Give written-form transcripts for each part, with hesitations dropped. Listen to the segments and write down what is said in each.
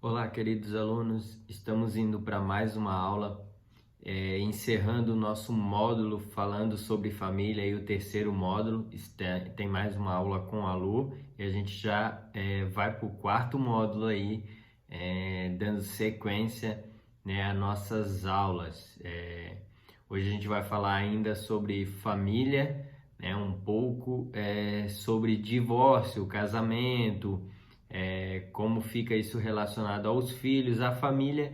Olá, queridos alunos, estamos indo para mais uma aula, encerrando o nosso módulo falando sobre família e o terceiro módulo. Tem mais uma aula com a Lu e a gente já vai para o quarto módulo aí, dando sequência, né, às nossas aulas. Hoje a gente vai falar ainda sobre família, né, um pouco sobre divórcio, casamento, como fica isso relacionado aos filhos, à família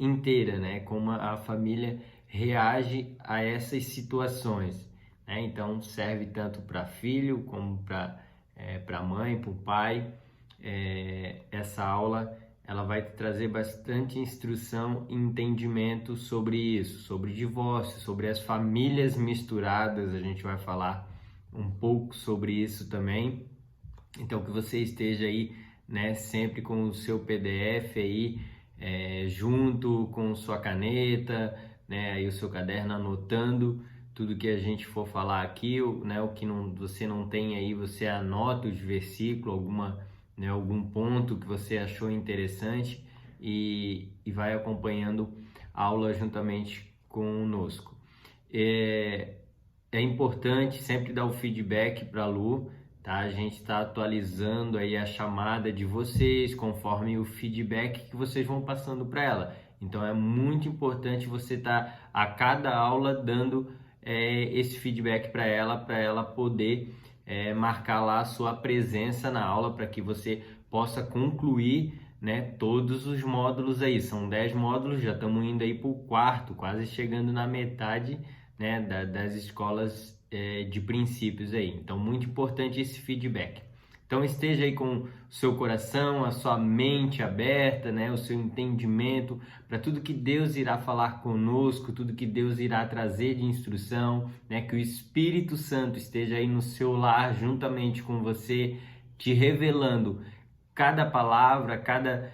inteira, né? Como a família reage a essas situações, né? Então serve tanto para filho como para mãe, para o pai. Essa aula ela vai trazer bastante instrução e entendimento sobre isso, sobre divórcio, sobre as famílias misturadas. A gente vai falar um pouco sobre isso também. Então que você esteja aí, né, sempre com o seu PDF aí, junto com sua caneta, né, aí o seu caderno anotando tudo que a gente for falar aqui, né, o que você não tem aí, você anota os versículos, né, algum ponto que você achou interessante e vai acompanhando a aula juntamente conosco. É importante sempre dar o feedback para a Lu, tá? A gente está atualizando aí a chamada de vocês conforme o feedback que vocês vão passando para ela. Então é muito importante você estar a cada aula dando esse feedback para ela poder marcar lá a sua presença na aula para que você possa concluir, né, todos os módulos aí. São 10 módulos, já estamos indo aí para o quarto, quase chegando na metade, né, das escolas de princípios aí. Então, muito importante esse feedback. Então, esteja aí com o seu coração, a sua mente aberta, né, o seu entendimento para tudo que Deus irá falar conosco, tudo que Deus irá trazer de instrução, né, que o Espírito Santo esteja aí no seu lar juntamente com você, te revelando cada palavra, cada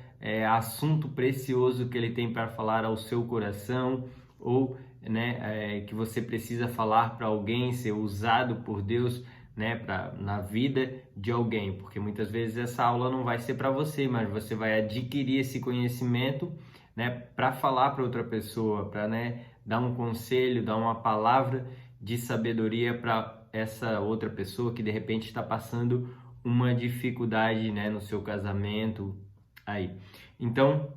assunto precioso que ele tem para falar ao seu coração, ou né, que você precisa falar para alguém, ser usado por Deus, né, na vida de alguém, porque muitas vezes essa aula não vai ser para você, mas você vai adquirir esse conhecimento, né, para falar para outra pessoa, para, né, dar um conselho, dar uma palavra de sabedoria para essa outra pessoa que de repente está passando uma dificuldade, né, no seu casamento aí. Então,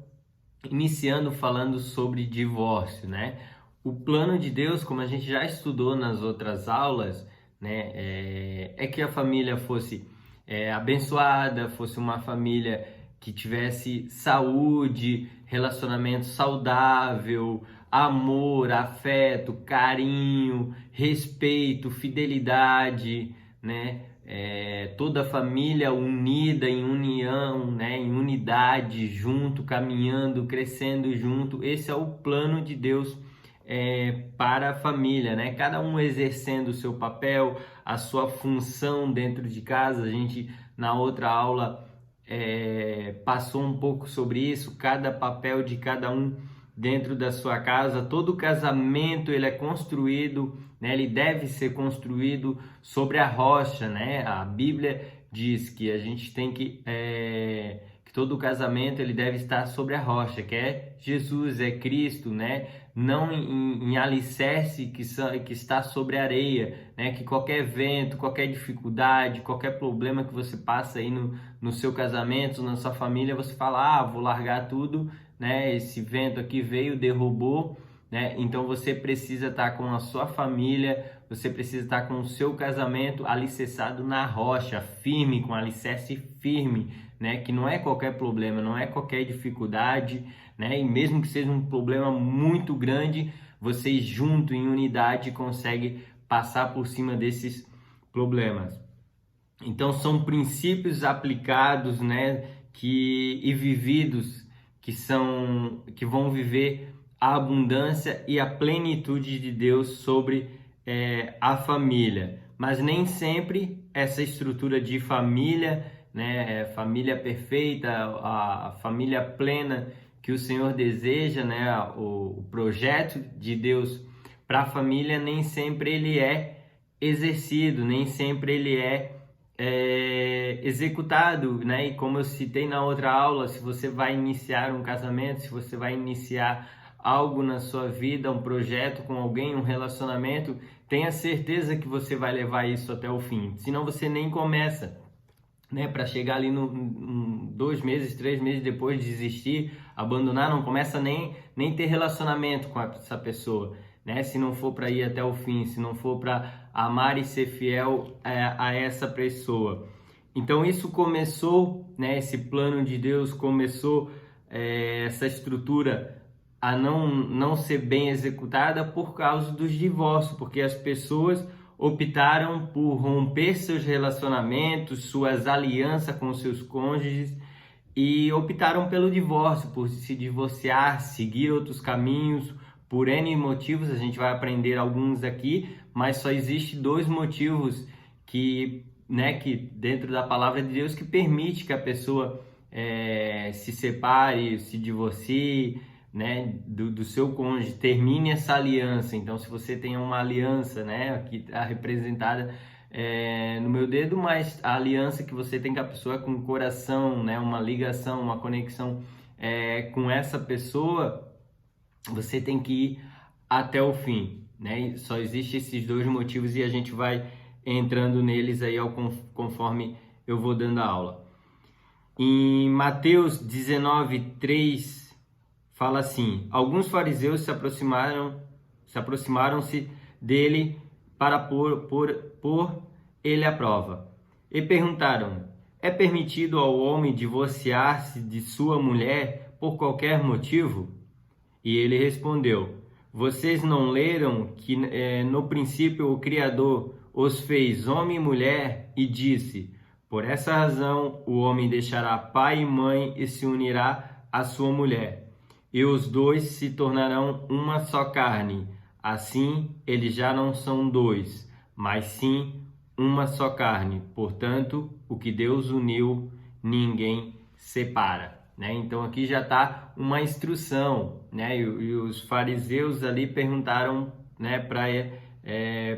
iniciando falando sobre divórcio, né? O plano de Deus, como a gente já estudou nas outras aulas, né, é que a família fosse abençoada, fosse uma família que tivesse saúde, relacionamento saudável, amor, afeto, carinho, respeito, fidelidade, né? Toda a família unida em união, né? Em unidade, junto, caminhando, crescendo junto. Esse é o plano de Deus para a família, né? Cada um exercendo o seu papel, a sua função dentro de casa. A gente na outra aula passou um pouco sobre isso, cada papel de cada um dentro da sua casa. Todo casamento ele é construído, né? Ele deve ser construído sobre a rocha, né? A Bíblia diz que a gente tem que todo casamento ele deve estar sobre a rocha, que é Jesus, é Cristo, né? Não em alicerce que está sobre areia, né? Que qualquer vento, qualquer dificuldade, qualquer problema que você passa aí no seu casamento, na sua família, você fala, vou largar tudo, né? Esse vento aqui veio, derrubou, né? Então você precisa estar com a sua família, você precisa estar com o seu casamento alicerçado na rocha, firme, com alicerce firme, né? Que não é qualquer problema, não é qualquer dificuldade, né? E mesmo que seja um problema muito grande, vocês juntos em unidade conseguem passar por cima desses problemas. Então são princípios aplicados, né, e vividos que vão viver a abundância e a plenitude de Deus sobre a família. Mas nem sempre essa estrutura de família, né, família perfeita, a família plena que o Senhor deseja, né, o projeto de Deus para a família, nem sempre ele é exercido, nem sempre ele executado, né? E como eu citei na outra aula, se você vai iniciar um casamento, se você vai iniciar algo na sua vida, um projeto com alguém, um relacionamento, tenha certeza que você vai levar isso até o fim. Senão você nem começa, né? Para chegar ali 2 meses, 3 meses depois de desistir, abandonar, não começa nem ter relacionamento com essa pessoa, né? Se não for para ir até o fim, se não for para amar e ser fiel a essa pessoa. Então isso começou, né? Esse plano de Deus começou, essa estrutura a não ser bem executada por causa dos divórcios, porque as pessoas optaram por romper seus relacionamentos, suas alianças com seus cônjuges e optaram pelo divórcio, por se divorciar, seguir outros caminhos, por N motivos. A gente vai aprender alguns aqui, mas só existe 2 motivos que dentro da palavra de Deus que permite que a pessoa se separe, se divorcie, né, do seu cônjuge, termine essa aliança. Então, se você tem uma aliança, né, aqui está representada no meu dedo, mas a aliança que você tem com a pessoa é com o coração, né, uma ligação, uma conexão com essa pessoa, você tem que ir até o fim, né? Só existem esses 2 motivos e a gente vai entrando neles aí conforme eu vou dando a aula. Em Mateus 19:3 fala assim: alguns fariseus se aproximaram-se dele para pôr ele à prova e perguntaram: é permitido ao homem divorciar-se de sua mulher por qualquer motivo? E ele respondeu: vocês não leram que no princípio o Criador os fez homem e mulher e disse: por essa razão o homem deixará pai e mãe e se unirá à sua mulher, e os 2 se tornarão uma só carne. Assim, eles já não são 2, mas sim uma só carne. Portanto, o que Deus uniu, ninguém separa. Né? Então, aqui já está uma instrução, né? E os fariseus ali perguntaram, né,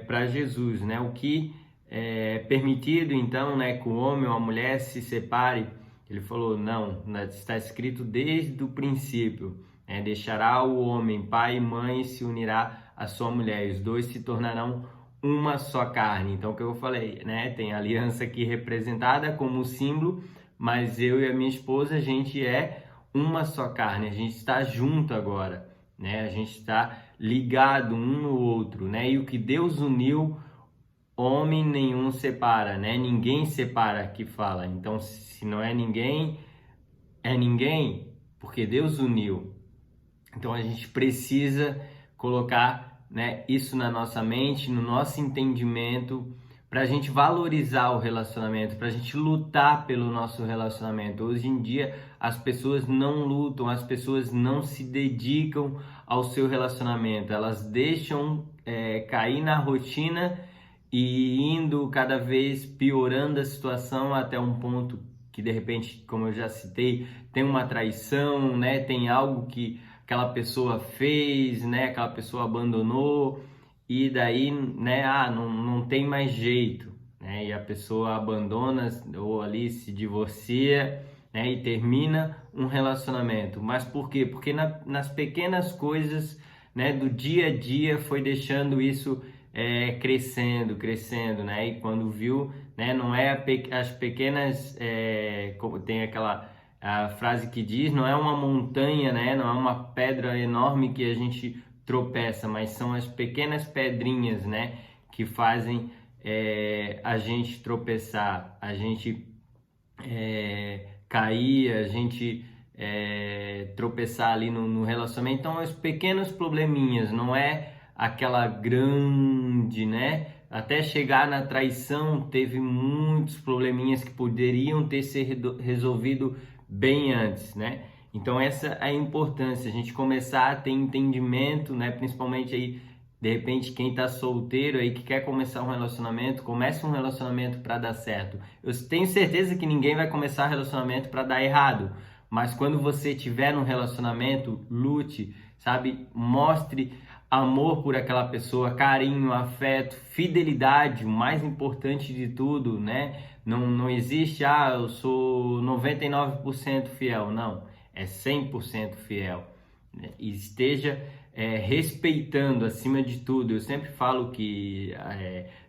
para Jesus, né, o que é permitido, então, né, que o homem ou a mulher se separe. Ele falou: não, está escrito desde o princípio, né? Deixará o homem pai e mãe e se unirá à sua mulher, e os 2 se tornarão uma só carne. Então, o que eu falei, né? Tem a aliança aqui representada como símbolo, mas eu e a minha esposa, a gente é uma só carne, a gente está junto agora, né? A gente está ligado um no outro, né? E o que Deus uniu, homem nenhum separa, né? Ninguém separa, que fala. Então, se não é ninguém, porque Deus uniu. Então, a gente precisa colocar, né, isso na nossa mente, no nosso entendimento, para a gente valorizar o relacionamento, para a gente lutar pelo nosso relacionamento. Hoje em dia, as pessoas não lutam, as pessoas não se dedicam ao seu relacionamento, elas deixam cair na rotina e indo cada vez piorando a situação até um ponto que, de repente, como eu já citei, tem uma traição, né? Tem algo que aquela pessoa fez, né? Aquela pessoa abandonou e daí, né? Não tem mais jeito, né? E a pessoa abandona ou ali se divorcia, né? E termina um relacionamento. Mas por quê? Porque nas pequenas coisas, né, do dia a dia foi deixando isso crescendo, né? E quando viu, né, não é as pequenas, como tem a frase que diz, não é uma montanha, né? Não é uma pedra enorme que a gente tropeça, mas são as pequenas pedrinhas, né, que fazem a gente tropeçar, a gente cair, a gente tropeçar ali no relacionamento. Então, os pequenos probleminhas, não é aquela grande, né? Até chegar na traição, teve muitos probleminhas que poderiam ter sido resolvido bem antes, né? Então, essa é a importância, a gente começar a ter entendimento, né? Principalmente aí, de repente, quem tá solteiro aí, que quer começar um relacionamento, comece um relacionamento para dar certo. Eu tenho certeza que ninguém vai começar relacionamento para dar errado, mas quando você tiver num relacionamento, lute, sabe? Mostre amor por aquela pessoa, carinho, afeto, fidelidade, o mais importante de tudo, né? Não existe, eu sou 99% fiel. Não, é 100% fiel. Né? E esteja respeitando acima de tudo. Eu sempre falo que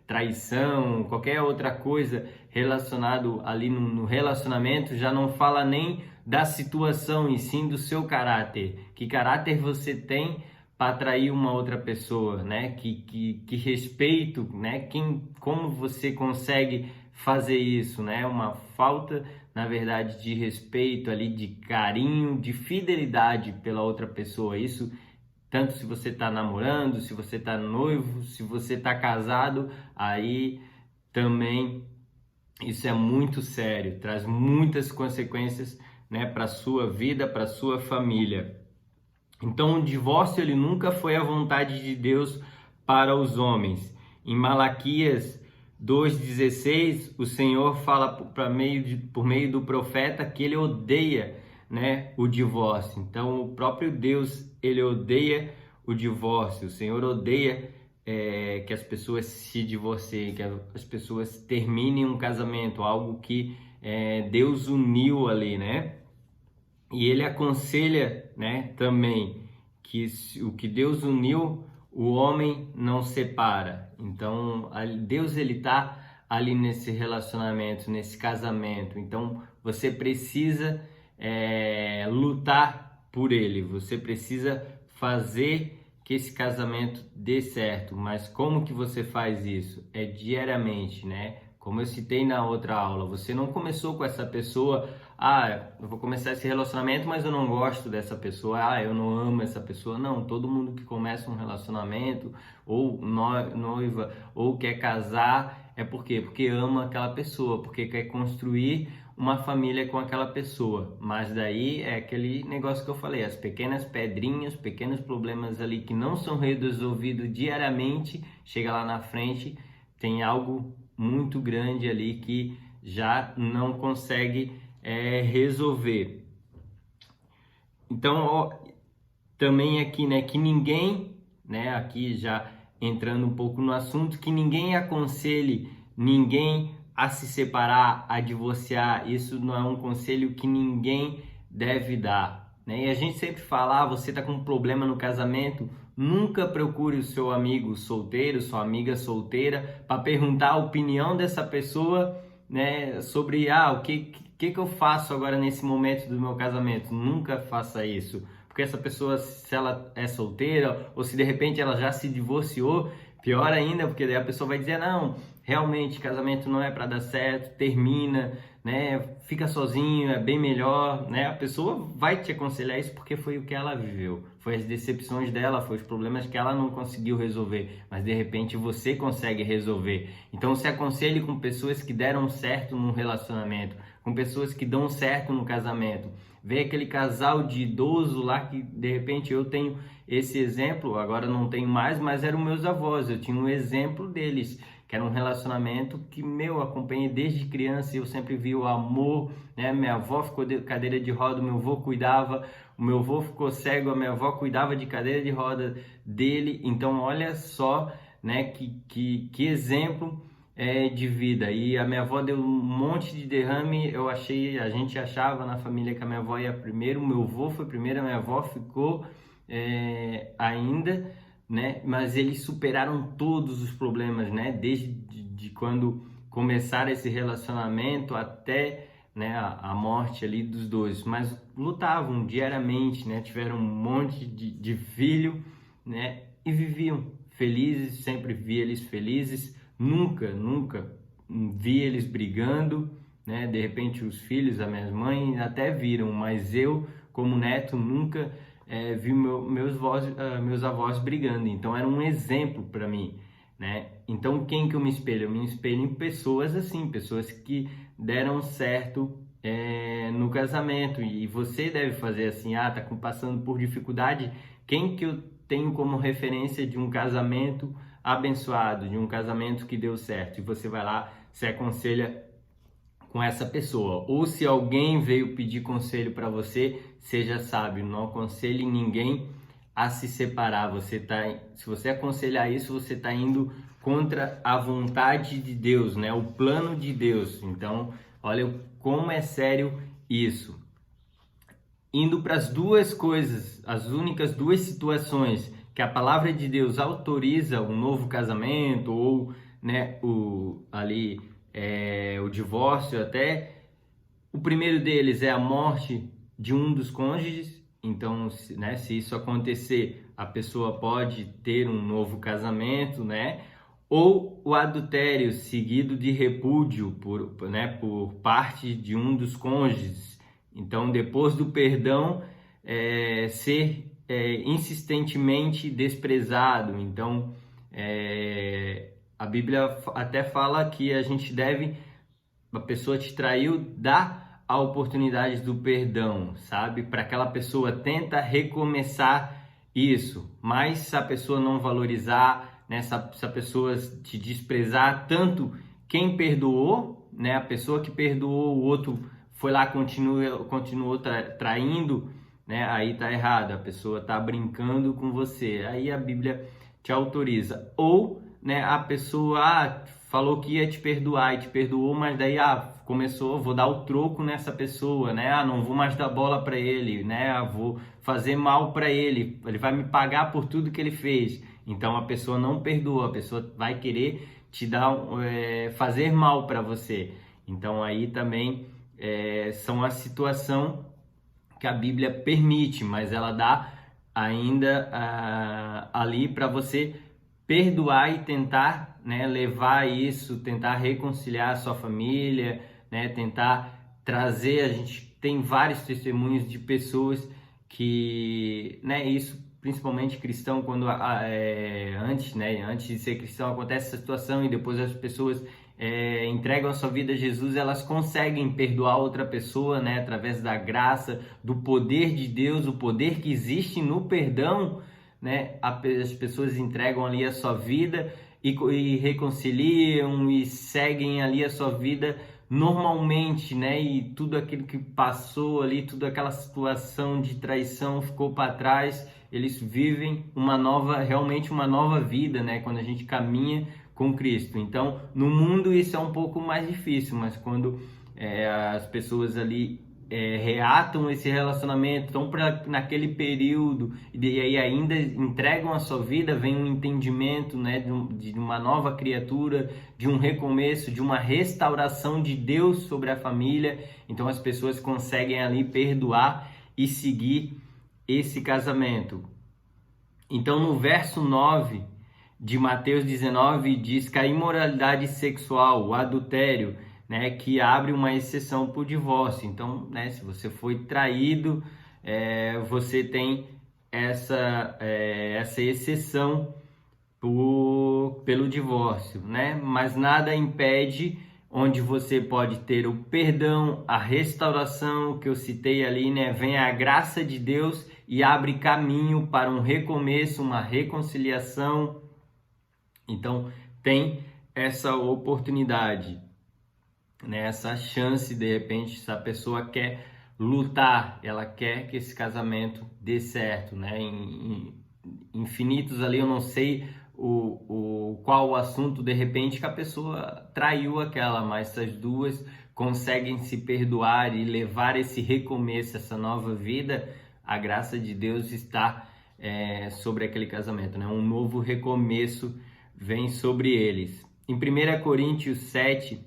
traição, qualquer outra coisa relacionado ali no relacionamento já não fala nem da situação e sim do seu caráter. Que caráter você tem para atrair uma outra pessoa, né? Que respeito, né? Como você consegue fazer isso, né? Uma falta, na verdade, de respeito ali, de carinho, de fidelidade pela outra pessoa. Isso tanto se você está namorando, se você está noivo, se você está casado, aí também isso é muito sério, traz muitas consequências, né, para a sua vida, para a sua família. Então, o divórcio ele nunca foi a vontade de Deus para os homens. Em Malaquias 2,16, o Senhor fala por meio do profeta que ele odeia, né, o divórcio. Então, o próprio Deus ele odeia o divórcio. O Senhor odeia que as pessoas se divorciem, que as pessoas terminem um casamento, algo que Deus uniu ali, né? E ele aconselha, né, também que o que Deus uniu, o homem não separa. Então, Deus ele tá ali nesse relacionamento, nesse casamento. Então, você precisa lutar por ele. Você precisa fazer que esse casamento dê certo. Mas como que você faz isso? É diariamente, né? Como eu citei na outra aula, você não começou com essa pessoa, eu vou começar esse relacionamento, mas eu não gosto dessa pessoa, eu não amo essa pessoa. Não, todo mundo que começa um relacionamento, ou noiva, ou quer casar, é por quê? Porque ama aquela pessoa, porque quer construir uma família com aquela pessoa. Mas daí é aquele negócio que eu falei, as pequenas pedrinhas, pequenos problemas ali que não são resolvidos diariamente, chega lá na frente, tem algo muito grande ali que já não consegue resolver. Então, também aqui, né, que ninguém, né, aqui já entrando um pouco no assunto, que ninguém aconselhe ninguém a se separar, a divorciar. Isso não é um conselho que ninguém deve dar, né? E a gente sempre fala, você tá com um problema no casamento, nunca procure o seu amigo solteiro, sua amiga solteira, para perguntar a opinião dessa pessoa, né, sobre o que eu faço agora nesse momento do meu casamento. Nunca faça isso, porque essa pessoa, se ela é solteira ou se de repente ela já se divorciou, pior ainda, porque daí a pessoa vai dizer, não, realmente casamento não é para dar certo, termina, né, fica sozinho, é bem melhor, né? A pessoa vai te aconselhar isso porque foi o que ela viveu, foi as decepções dela, foi os problemas que ela não conseguiu resolver, mas de repente você consegue resolver. Então se aconselhe com pessoas que deram certo num relacionamento, com pessoas que dão certo no casamento. Vê aquele casal de idoso lá que de repente eu tenho esse exemplo, agora não tenho mais, mas eram meus avós, eu tinha um exemplo deles, que era um relacionamento que eu acompanhei desde criança e eu sempre vi o amor, né? Minha avó ficou de cadeira de roda, o meu avô cuidava, o meu avô ficou cego, a minha avó cuidava de cadeira de roda dele. Então olha só, né, que exemplo de vida. E a minha avó deu um monte de derrame, a gente achava na família que a minha avó ia primeiro, o meu avô foi primeiro, a minha avó ficou ainda, né? Mas eles superaram todos os problemas, né? Desde de quando começaram esse relacionamento até, né, a morte ali dos dois. Mas lutavam diariamente, né? Tiveram um monte de filho, né? E viviam felizes, sempre vi eles felizes. Nunca vi eles brigando, né? De repente os filhos, a minha mãe até viram, mas eu, como neto, nunca vi meus avós brigando. Então era um exemplo para mim, né? Então quem que eu me espelho? Eu me espelho em pessoas assim, pessoas que deram certo no casamento. E você deve fazer assim, tá passando por dificuldade, quem que eu tenho como referência de um casamento abençoado, de um casamento que deu certo? E você vai lá, se aconselha com essa pessoa. Ou se alguém veio pedir conselho para você, seja sábio, não aconselhe ninguém a se separar. Se você aconselhar isso, você está indo contra a vontade de Deus, né? O plano de Deus. Então, olha como é sério isso. Indo para as duas coisas, as únicas duas situações que a palavra de Deus autoriza um novo casamento ou, né, o divórcio até. O primeiro deles é a morte de um dos cônjuges. Então, se isso acontecer, a pessoa pode ter um novo casamento, né? Ou o adultério seguido de repúdio por parte de um dos cônjuges. Então, depois do perdão, ser insistentemente desprezado. Então, a Bíblia até fala que a pessoa te traiu, dá a oportunidade do perdão, sabe? Para aquela pessoa, tenta recomeçar isso. Mas se a pessoa não valorizar, né? Se a pessoa te desprezar, tanto quem perdoou, né? A pessoa que perdoou, o outro foi lá, continuou traindo, né? Aí tá errado, a pessoa tá brincando com você. Aí a Bíblia te autoriza. Ou, né, a pessoa falou que ia te perdoar e te perdoou, mas daí vou dar o troco nessa pessoa, né? Não vou mais dar bola para ele, né? Vou fazer mal para ele, ele vai me pagar por tudo que ele fez. Então a pessoa não perdoa, a pessoa vai querer te fazer mal para você. Então aí também são a situação que a Bíblia permite, mas ela dá ainda ali para você perdoar e tentar, né, levar isso, tentar reconciliar a sua família, né, tentar trazer. A gente tem vários testemunhos de pessoas que, né, isso principalmente cristão, quando antes de ser cristão acontece essa situação e depois as pessoas entregam a sua vida a Jesus, elas conseguem perdoar outra pessoa, né, através da graça, do poder de Deus, o poder que existe no perdão, né? As pessoas entregam ali a sua vida e reconciliam e seguem ali a sua vida normalmente, né? E tudo aquilo que passou ali, toda aquela situação de traição ficou para trás. Eles vivem realmente uma nova vida, né? Quando a gente caminha com Cristo. Então, no mundo isso é um pouco mais difícil, mas quando as pessoas ali reatam esse relacionamento, estão naquele período e aí ainda entregam a sua vida, vem um entendimento, né, de uma nova criatura, de um recomeço, de uma restauração de Deus sobre a família. Então as pessoas conseguem ali perdoar e seguir esse casamento. Então no verso 9 de Mateus 19 diz que a imoralidade sexual, o adultério, né, que abre uma exceção para o divórcio. Então, né, se você foi traído, você tem essa exceção pelo divórcio, né? Mas nada impede, onde você pode ter o perdão, a restauração que eu citei ali, né? Vem a graça de Deus e abre caminho para um recomeço, uma reconciliação. Então, tem essa oportunidade, né? Essa chance, de repente, se a pessoa quer lutar, ela quer que esse casamento dê certo, né? Em infinitos ali, eu não sei qual o assunto, de repente, que a pessoa traiu aquela, mas essas duas conseguem se perdoar e levar esse recomeço, essa nova vida. A graça de Deus está sobre aquele casamento, né? Um novo recomeço vem sobre eles. Em 1 Coríntios 7,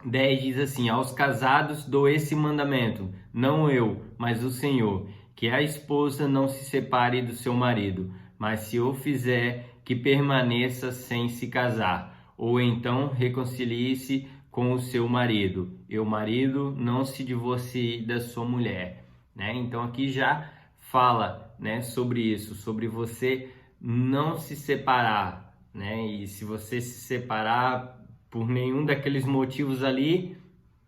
10 diz assim: aos casados dou esse mandamento, não eu, mas o Senhor, que a esposa não se separe do seu marido, mas se o fizer, que permaneça sem se casar, ou então reconcilie-se com o seu marido, e o marido não se divorcie da sua mulher, né? Então aqui já fala, né, sobre isso, sobre você não se separar, né? E se você se separar por nenhum daqueles motivos ali,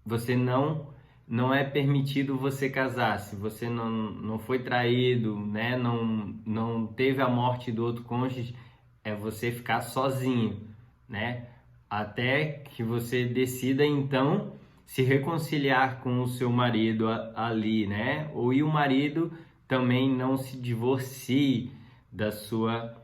você não é permitido você casar. Se você não foi traído, né? Não teve a morte do outro cônjuge, é você ficar sozinho, né? Até que você decida então se reconciliar com o seu marido ali, né? Ou e o marido também não se divorcie, da sua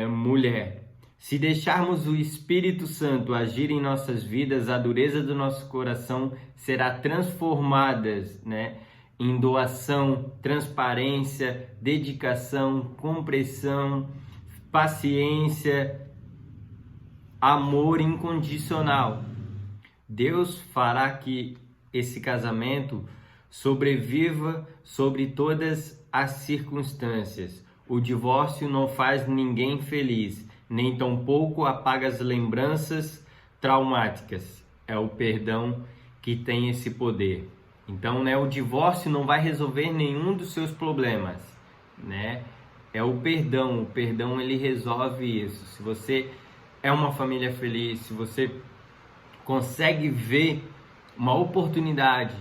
mulher. Se deixarmos o Espírito Santo agir em nossas vidas, a dureza do nosso coração será transformada, né, em doação, transparência, dedicação, compreensão, paciência, amor incondicional. Deus fará que esse casamento sobreviva sobre todas as circunstâncias. O divórcio não faz ninguém feliz, nem tampouco apaga as lembranças traumáticas. É o perdão que tem esse poder. Então, né, o divórcio não vai resolver nenhum dos seus problemas, né? É o perdão ele resolve isso. Se você é uma família feliz, se você consegue ver uma oportunidade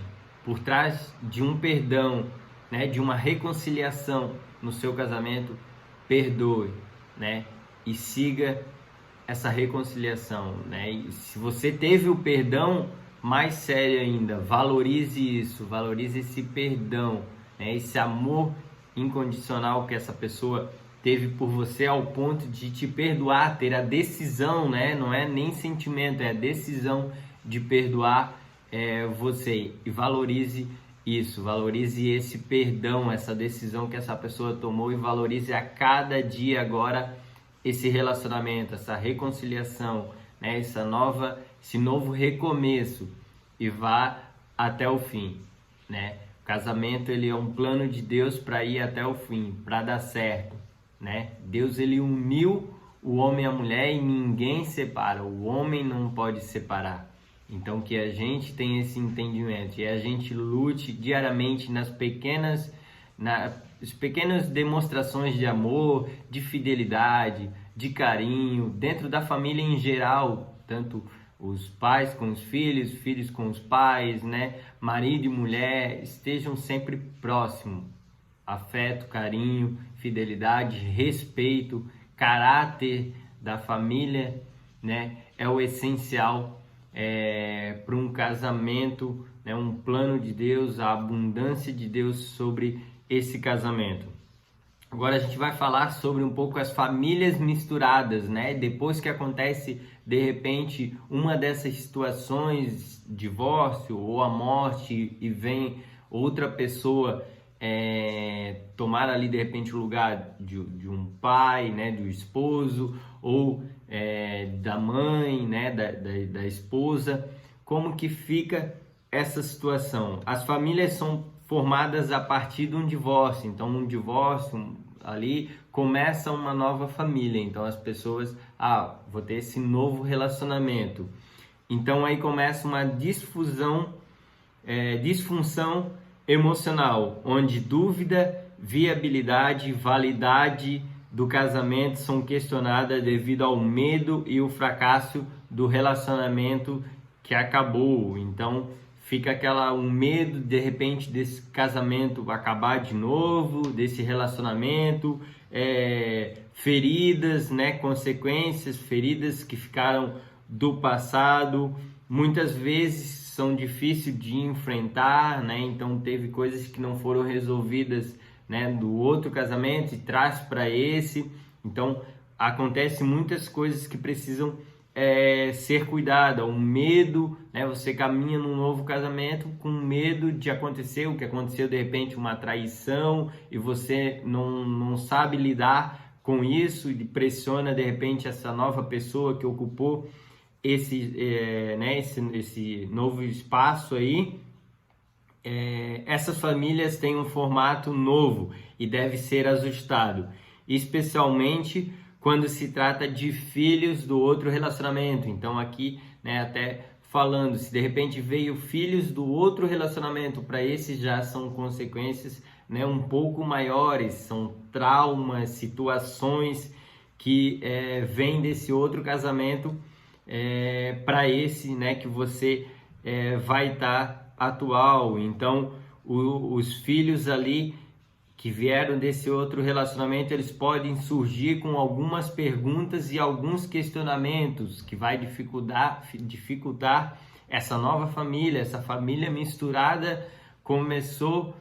por trás de um perdão, né, de uma reconciliação no seu casamento, perdoe, né, e siga essa reconciliação, né? E se você teve o perdão, mais sério ainda, valorize isso, valorize esse perdão, né, esse amor incondicional que essa pessoa teve por você ao ponto de te perdoar, ter a decisão, né? Não é nem sentimento, é a decisão de perdoar você. E valorize isso, valorize esse perdão, essa decisão que essa pessoa tomou e valorize a cada dia agora esse relacionamento, essa reconciliação, né? Esse novo recomeço e vá até o fim, né? O casamento ele é um plano de Deus para ir até o fim, para dar certo, né? Deus ele uniu o homem e a mulher e ninguém separa. O homem não pode separar. Então que a gente tenha esse entendimento e a gente lute diariamente nas pequenas demonstrações de amor, de fidelidade, de carinho, dentro da família em geral, tanto os pais com os filhos, filhos com os pais, né? Marido e mulher estejam sempre próximos. Afeto, carinho, fidelidade, respeito, caráter da família, né? É o essencial para um casamento, né? Um plano de Deus, a abundância de Deus sobre esse casamento. Agora a gente vai falar sobre um pouco as famílias misturadas, né? Depois que acontece, de repente, uma dessas situações, divórcio ou a morte, e vem outra pessoa tomar ali, de repente, o lugar de um pai, né? Do esposo, ou da mãe, né? Da esposa. Como que fica essa situação? As famílias são formadas a partir de um divórcio. Então, num divórcio ali começa uma nova família. Então, as pessoas, vou ter esse novo relacionamento. Então, aí começa uma disfunção emocional, onde dúvida, viabilidade e validade do casamento são questionadas devido ao medo e o fracasso do relacionamento que acabou. Então, fica um medo, de repente, desse casamento acabar de novo, desse relacionamento, feridas, né? Consequências, feridas que ficaram do passado, muitas vezes são difíceis de enfrentar, né? Então, teve coisas que não foram resolvidas, né, do outro casamento e traz para esse. Então, acontece muitas coisas que precisam ser cuidada, o medo, né? Você caminha num novo casamento com medo de acontecer o que aconteceu, de repente uma traição, e você não sabe lidar com isso e pressiona de repente essa nova pessoa que ocupou esse novo espaço aí. Essas famílias têm um formato novo e deve ser ajustado, especialmente quando se trata de filhos do outro relacionamento. Então aqui, né, até falando, se de repente veio filhos do outro relacionamento, para esses já são consequências, né, um pouco maiores, são traumas, situações que vêm desse outro casamento para esse, né, que você vai estar atual. Então os filhos ali que vieram desse outro relacionamento, eles podem surgir com algumas perguntas e alguns questionamentos que vai dificultar essa nova família, essa família misturada. Começou,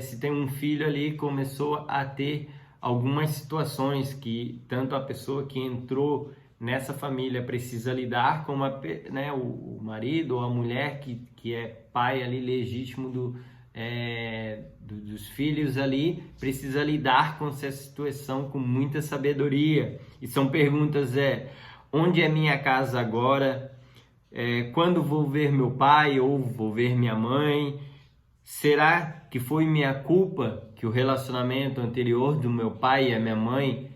se tem um filho ali, começou a ter algumas situações que tanto a pessoa que entrou nessa família precisa lidar com né, o marido ou a mulher que é pai ali legítimo dos filhos ali, precisa lidar com essa situação com muita sabedoria. E são perguntas, onde é minha casa agora? Quando vou ver meu pai ou vou ver minha mãe? Será que foi minha culpa que o relacionamento anterior do meu pai e a minha mãe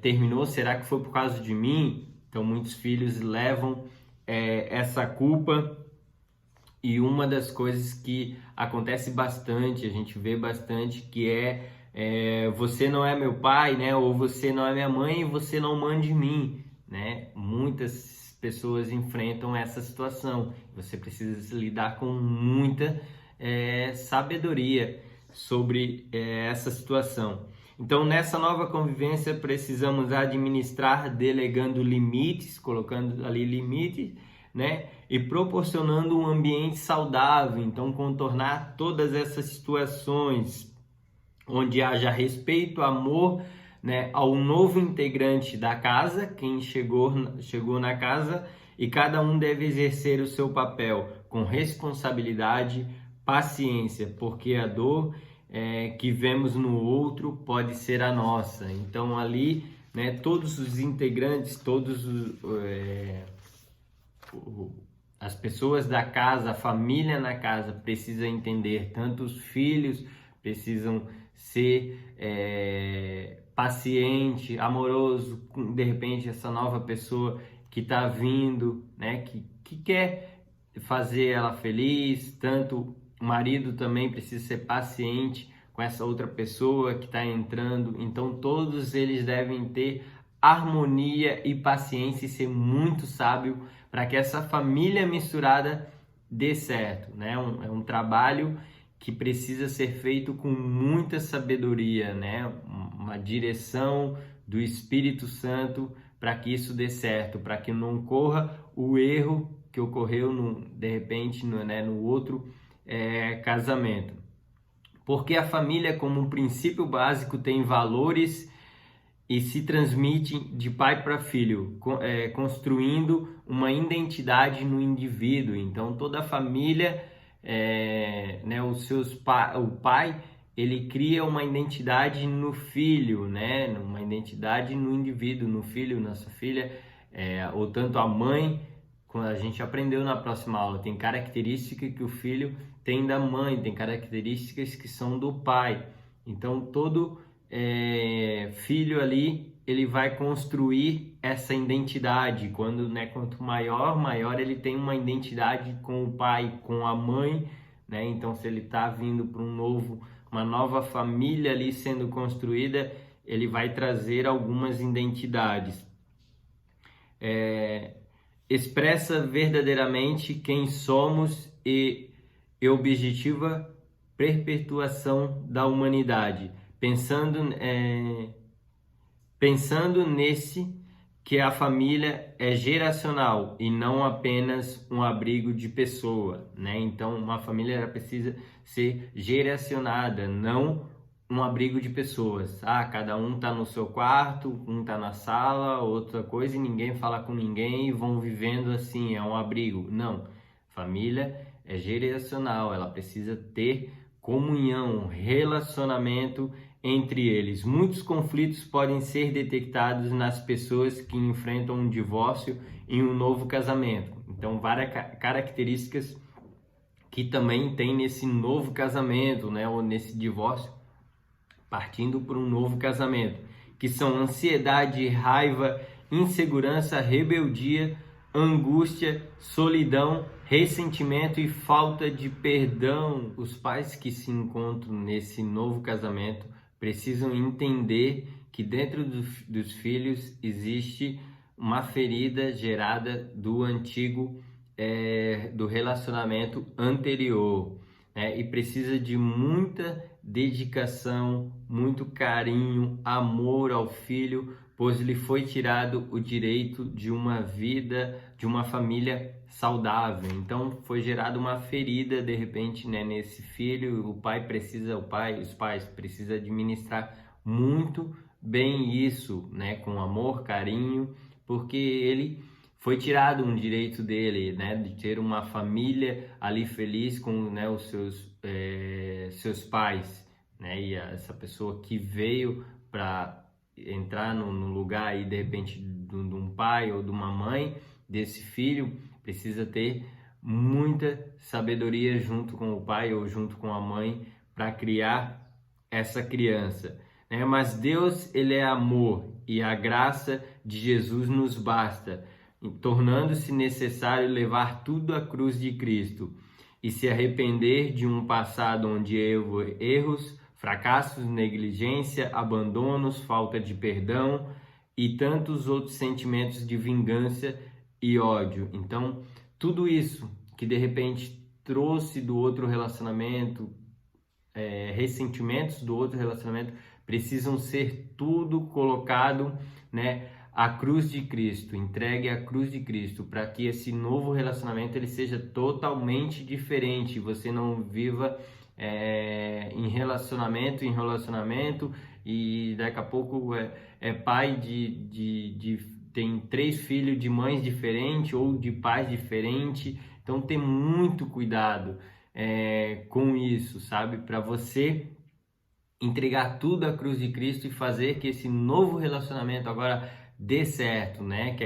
terminou? Será que foi por causa de mim? Então muitos filhos levam essa culpa. E uma das coisas que acontece bastante, a gente vê bastante, que você não é meu pai, né? Ou você não é minha mãe e você não manda em mim, né? Muitas pessoas enfrentam essa situação. Você precisa lidar com muita sabedoria sobre essa situação. Então, nessa nova convivência, precisamos administrar delegando limites, colocando ali limites, né? E proporcionando um ambiente saudável. Então, contornar todas essas situações onde haja respeito, amor, né, ao novo integrante da casa, quem chegou na casa, e cada um deve exercer o seu papel com responsabilidade, paciência, porque a dor que vemos no outro pode ser a nossa. Então ali, né, todos os integrantes, as pessoas da casa, a família na casa precisa entender, tanto os filhos precisam ser paciente, amoroso, com de repente essa nova pessoa que está vindo, né, que quer fazer ela feliz, tanto o marido também precisa ser paciente com essa outra pessoa que está entrando. Então todos eles devem ter harmonia e paciência e ser muito sábio para que essa família misturada dê certo, né? É um trabalho que precisa ser feito com muita sabedoria, né? Uma direção do Espírito Santo para que isso dê certo, para que não ocorra o erro que ocorreu de repente no outro casamento. Porque a família, como um princípio básico, tem valores e se transmite de pai para filho, construindo uma identidade no indivíduo. Então toda a família, né, o pai, ele cria uma identidade no filho, né, uma identidade no indivíduo, no filho, na sua filha, ou tanto a mãe, quando a gente aprendeu na próxima aula, tem características que o filho tem da mãe, tem características que são do pai. Então todo filho ali, ele vai construir essa identidade. Quanto maior ele tem uma identidade com o pai, com a mãe, né? Então se ele está vindo para uma nova família ali sendo construída, ele vai trazer algumas identidades. Expressa verdadeiramente quem somos e objetiva perpetuação da humanidade. Pensando nesse que a família é geracional e não apenas um abrigo de pessoa, né? Então uma família precisa ser geracionada, não um abrigo de pessoas. Cada um tá no seu quarto, um tá na sala, outra coisa, e ninguém fala com ninguém e vão vivendo assim, é um abrigo. Não, família é geracional, ela precisa ter comunhão, relacionamento entre eles. Muitos conflitos podem ser detectados nas pessoas que enfrentam um divórcio em um novo casamento. Então, várias características que também tem nesse novo casamento, né, ou nesse divórcio, partindo para um novo casamento, que são ansiedade, raiva, insegurança, rebeldia, angústia, solidão, ressentimento e falta de perdão. Os pais que se encontram nesse novo casamento precisam entender que dentro dos filhos existe uma ferida gerada do antigo, do relacionamento anterior, né? E precisa de muita dedicação, muito carinho, amor ao filho, pois lhe foi tirado o direito de uma vida, de uma família saudável. Então foi gerada uma ferida de repente, né, nesse filho. Os pais precisam administrar muito bem isso, né, com amor, carinho, porque ele foi tirado um direito dele, né, de ter uma família ali feliz com, né, os seus pais, né, e essa pessoa que veio para entrar no lugar aí de repente de um pai ou de uma mãe desse filho precisa ter muita sabedoria junto com o pai ou junto com a mãe para criar essa criança, né? Mas Deus, ele é amor e a graça de Jesus nos basta, tornando-se necessário levar tudo à cruz de Cristo e se arrepender de um passado onde erros, fracassos, negligência, abandonos, falta de perdão e tantos outros sentimentos de vingança e ódio. Então, tudo isso que de repente trouxe do outro relacionamento, ressentimentos do outro relacionamento, precisam ser tudo colocado, né, à cruz de Cristo, entregue à cruz de Cristo, para que esse novo relacionamento ele seja totalmente diferente, você não viva em relacionamento e daqui a pouco é pai tem 3 filhos de mães diferentes ou de pais diferentes, então tem muito cuidado com isso, sabe? Para você entregar tudo à cruz de Cristo e fazer que esse novo relacionamento agora dê certo, né? Que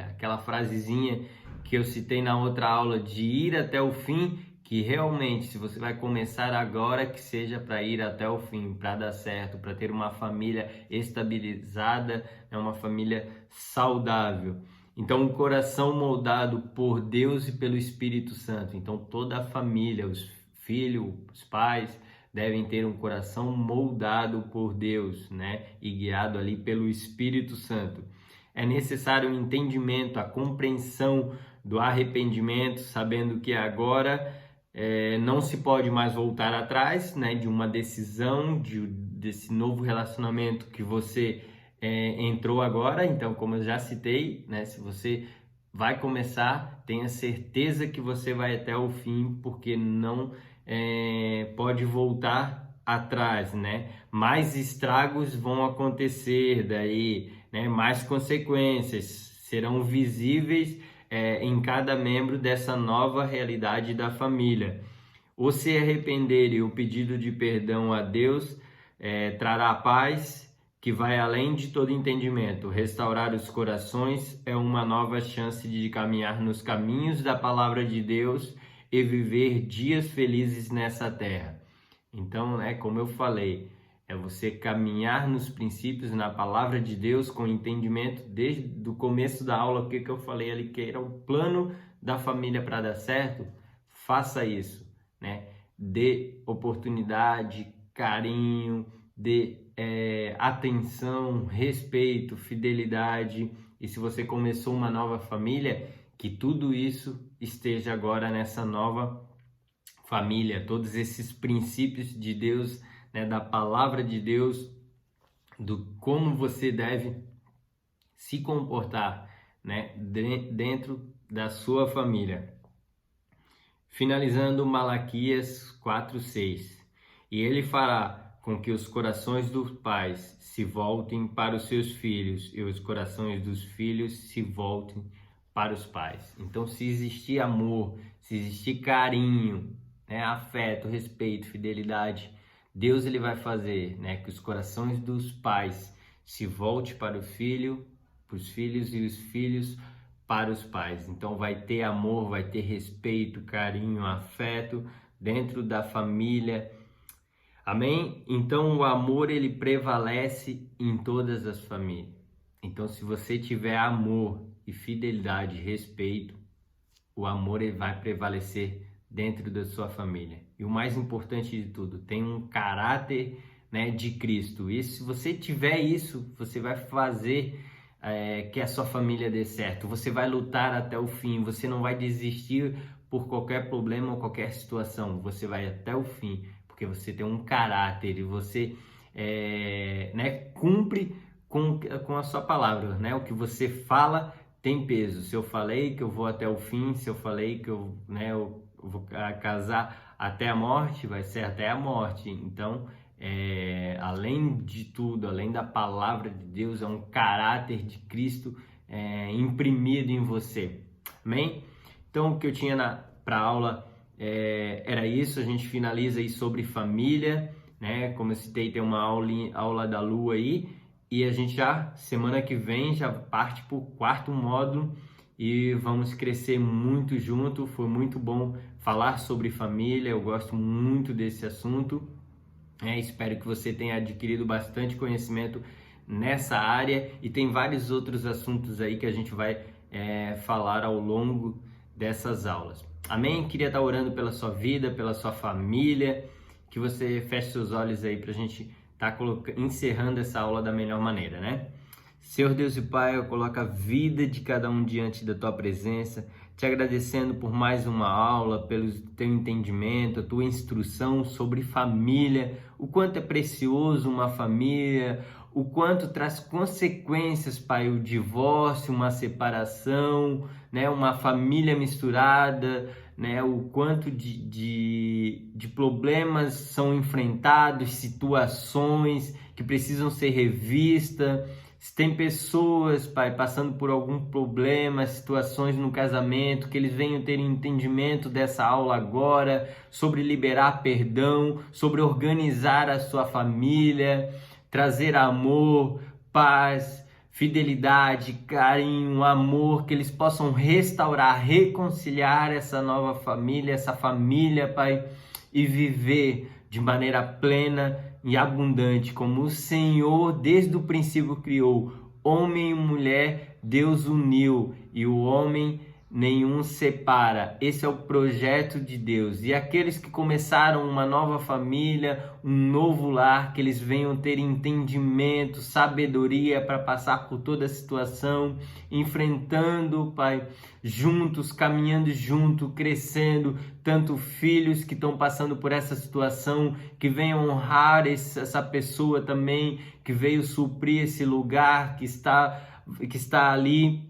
aquela frasezinha que eu citei na outra aula de ir até o fim, que realmente, se você vai começar agora, que seja para ir até o fim, para dar certo, para ter uma família estabilizada, uma família saudável. Então, um coração moldado por Deus e pelo Espírito Santo. Então, toda a família, os filhos, os pais, devem ter um coração moldado por Deus, né? E guiado ali pelo Espírito Santo. É necessário o entendimento, a compreensão do arrependimento, sabendo que agora não se pode mais voltar atrás, né? De uma decisão, desse novo relacionamento que você entrou agora. Então, como eu já citei, né? Se você vai começar, tenha certeza que você vai até o fim, porque não pode voltar atrás, né? Mais estragos vão acontecer daí, né? Mais consequências serão visíveis em cada membro dessa nova realidade da família. O se arrepender e o pedido de perdão a Deus trará paz que vai além de todo entendimento. Restaurar os corações é uma nova chance de caminhar nos caminhos da palavra de Deus e viver dias felizes nessa terra. Então, como eu falei, é você caminhar nos princípios, na palavra de Deus, com entendimento desde o começo da aula, o que eu falei ali, que era o plano da família para dar certo. Faça isso, né? Dê oportunidade, carinho, dê atenção, respeito, fidelidade. E se você começou uma nova família, que tudo isso esteja agora nessa nova família, todos esses princípios de Deus, né, da palavra de Deus, do como você deve se comportar, né, dentro da sua família. Finalizando Malaquias 4:6. E ele fará com que os corações dos pais se voltem para os seus filhos e os corações dos filhos se voltem para os pais. Então, se existir amor, se existir carinho, né, afeto, respeito, fidelidade, Deus ele vai fazer, né, que os corações dos pais se volte para os filhos e os filhos para os pais. Então, vai ter amor, vai ter respeito, carinho, afeto dentro da família. Amém? Então, o amor ele prevalece em todas as famílias. Então, se você tiver amor e fidelidade, respeito, o amor ele vai prevalecer dentro da sua família. E o mais importante de tudo, tem um caráter, né, de Cristo. E se você tiver isso, você vai fazer que a sua família dê certo. Você vai lutar até o fim. Você não vai desistir por qualquer problema ou qualquer situação. Você vai até o fim, porque você tem um caráter e você cumpre com a sua palavra, né? O que você fala tem peso. Se eu falei que eu vou até o fim, se eu falei que eu vou casar até a morte, vai ser até a morte. Então, além de tudo, além da palavra de Deus, é um caráter de Cristo imprimido em você. Amém? Então, o que eu tinha para aula era isso. A gente finaliza aí sobre família, né? Como eu citei, tem uma aula da Lua aí, e a gente já, semana que vem, já parte para o 4º módulo e vamos crescer muito junto. Foi muito bom falar sobre família, eu gosto muito desse assunto. Espero que você tenha adquirido bastante conhecimento nessa área, e tem vários outros assuntos aí que a gente vai falar ao longo dessas aulas. Amém? Queria estar orando pela sua vida, pela sua família, que você feche seus olhos aí para a gente estar encerrando essa aula da melhor maneira, né? Senhor Deus e Pai, eu coloco a vida de cada um diante da Tua presença, te agradecendo por mais uma aula, pelo Teu entendimento, a Tua instrução sobre família, o quanto é precioso uma família, o quanto traz consequências, Pai, o divórcio, uma separação, né, uma família misturada, né, o quanto de problemas são enfrentados, situações que precisam ser revistas. Se tem pessoas, Pai, passando por algum problema, situações no casamento, que eles venham ter entendimento dessa aula agora, sobre liberar perdão, sobre organizar a sua família, trazer amor, paz, fidelidade, carinho, amor, que eles possam restaurar, reconciliar essa nova família, essa família, Pai, e viver de maneira plena e abundante, como o Senhor desde o princípio criou. Homem e mulher, Deus uniu, e o homem nenhum separa. Esse é o projeto de Deus. E aqueles que começaram uma nova família, um novo lar, que eles venham ter entendimento, sabedoria para passar por toda a situação, enfrentando, Pai, juntos, caminhando junto, crescendo, tanto filhos que estão passando por essa situação, que venham honrar essa pessoa também, que veio suprir esse lugar que está ali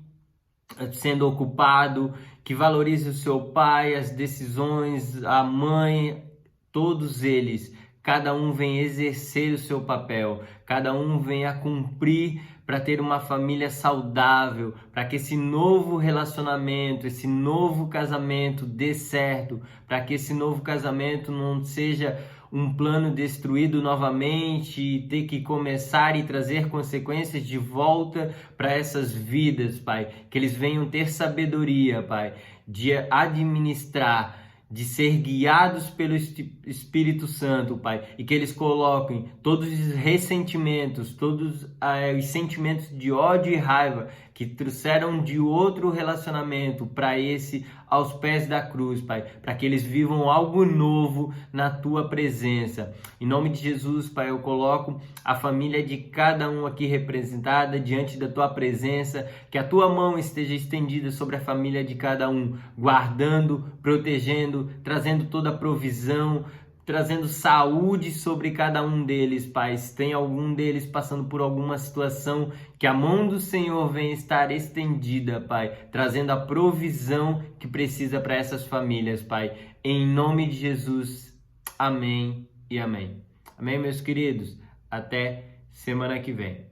sendo ocupado, que valorize o seu pai, as decisões, a mãe, todos eles, cada um vem exercer o seu papel, cada um vem a cumprir para ter uma família saudável, para que esse novo relacionamento, esse novo casamento dê certo, para que esse novo casamento não seja um plano destruído novamente e ter que começar e trazer consequências de volta para essas vidas, Pai. Que eles venham ter sabedoria, Pai, de administrar, de ser guiados pelo Espírito Santo, Pai, e que eles coloquem todos os ressentimentos, todos os sentimentos de ódio e raiva que trouxeram de outro relacionamento para esse aos pés da cruz, Pai, para que eles vivam algo novo na Tua presença. Em nome de Jesus, Pai, eu coloco a família de cada um aqui representada diante da Tua presença, que a Tua mão esteja estendida sobre a família de cada um, guardando, protegendo, trazendo toda a provisão, trazendo saúde sobre cada um deles, Pai. Se tem algum deles passando por alguma situação, que a mão do Senhor venha estar estendida, Pai, trazendo a provisão que precisa para essas famílias, Pai. Em nome de Jesus, amém e amém. Amém, meus queridos? Até semana que vem.